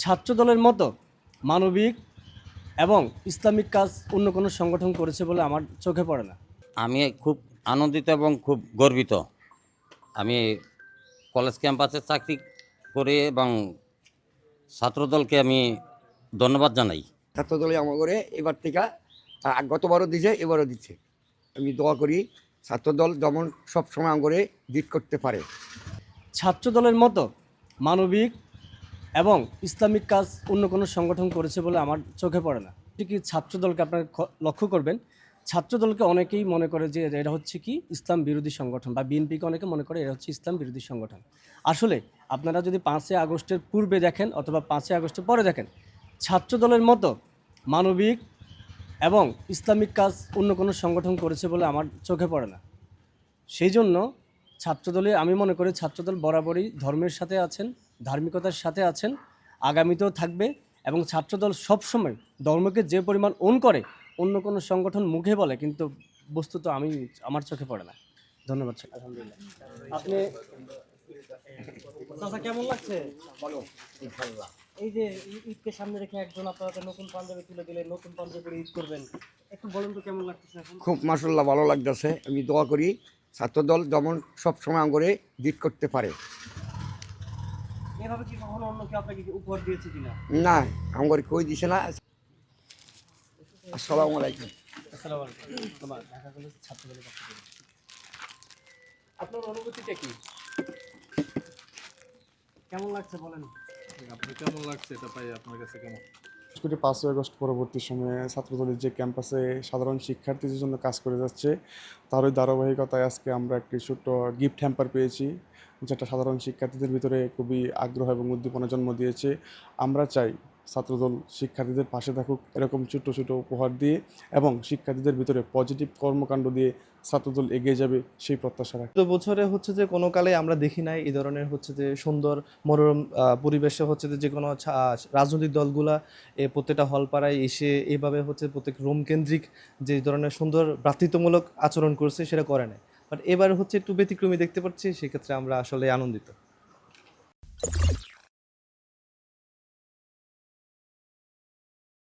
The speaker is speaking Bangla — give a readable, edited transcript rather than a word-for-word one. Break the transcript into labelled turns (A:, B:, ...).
A: ছাত্রদলের মতো মানবিক এবং ইসলামিক কাজ অন্য কোনো সংগঠন করেছে বলে আমার চোখে পড়ে না।
B: আমি খুব আনন্দিত এবং খুব গর্বিত। আমি কলেজ ক্যাম্পাসে চাকরি করে এবং ছাত্রদলকে আমি ধন্যবাদ জানাই।
C: ছাত্রদলে আমার করে এবার থেকে গতবারও দিছে, এবারও দিচ্ছে। আমি দোয়া করি ছাত্রদল যেমন সব সময় করে জিত করতে পারে।
A: ছাত্রদলের মতো মানবিক এবং ইসলামিক কাজ অন্য কোনো সংগঠন করেছে বলে আমার চোখে পড়ে না। কি ছাত্রদলকে আপনারা লক্ষ্য করবেন, ছাত্রদলকে অনেকেই মনে করে যে এরা হচ্ছে কি ইসলাম বিরোধী সংগঠন, বা বিএনপিকে অনেকে মনে করে এরা হচ্ছে ইসলাম বিরোধী সংগঠন। আসলে আপনারা যদি 5ই আগস্টের পূর্বে দেখেন অথবা 5ই আগস্টের পরে দেখেন, ছাত্রদলের মতো মানবিক এবং ইসলামিক কাজ অন্য কোনো সংগঠন করেছে বলে আমার চোখে পড়ে না। সেই জন্য ছাত্রদলে আমি মনে করি ছাত্রদল বরাবরই ধর্মের সাথে আছেন, ধার্মিকতার সাথে আছেন, আগামীতেও থাকবে। এবং ছাত্রদল সবসময় ধর্মকে যে পরিমাণ করে অন্য কোনো সংগঠন মুখে বলে, কিন্তু বস্তুত আমার চোখে পড়ে না। ধন্যবাদ স্যার। আলহামদুলিল্লাহ। আপনি চাচা কেমন লাগছে?
C: বলো ইনশাআল্লাহ।
A: এই যে ঈদকে সামনে রেখে একজন আপনাদের নতুন পাঞ্জাবি তুলে দিলে, নতুন পাঞ্জাবি ঈদ করবেন, একটু বলেন তো কেমন লাগতেছে এখন?
C: খুব মাশাআল্লাহ ভালো লাগতেছে। আমি দোয়া করি ছাত্রদল যেমন সব সময় করে জিত করতে পারে।
A: এভাবে কি কখনো অন্য কেউ আপনাকে উপহার দিয়েছে কিনা?
C: না, আমার কই দিছে না। আসসালামু আলাইকুম।
A: আসসালামু আলাইকুম। তোমার ঢাকা কলেজ ছাত্রদলের পক্ষ থেকে আপনার অনুভূতিটা কি? কেমন লাগছে বলেন?
D: আপনি কেমন লাগছে এটা পাই আপনার কাছে কেমন?
E: 5ই আগস্ট পরবর্তী সময়ে ছাত্রদলের যে ক্যাম্পাসে সাধারণ শিক্ষার্থীদের জন্য কাজ করে যাচ্ছে, তারই ধারাবাহিকতায় আজকে আমরা একটি ছোট্ট গিফট হ্যাম্পার পেয়েছি, যেটা সাধারণ শিক্ষার্থীদের ভিতরে খুবই আগ্রহ এবং উদ্দীপনা জন্ম দিয়েছে। আমরা চাই ছাত্রদল শিক্ষার্থীদের পাশে থাকুক, এরকম ছোটো ছোটো উপহার দিয়ে এবং শিক্ষার্থীদের ভিতরে পজিটিভ কর্মকাণ্ড দিয়ে ছাত্রদল এগিয়ে যাবে সেই প্রত্যাশা রাখি।
F: তো বছরে হচ্ছে যে কোনো কালে আমরা দেখি নাই এই ধরনের হচ্ছে যে সুন্দর মনোরম পরিবেশে হচ্ছে যে কোনো রাজনৈতিক দলগুলা প্রত্যেকটা হলপাড়ায় এসে এভাবে হচ্ছে প্রত্যেক রুম কেন্দ্রিক যে ধরনের সুন্দর ভ্রাতৃত্বমূলক আচরণ করছে সেটা করে নাই। বাট এবার হচ্ছে একটু ব্যতিক্রমী দেখতে পাচ্ছি, সেক্ষেত্রে আমরা আসলে আনন্দিত।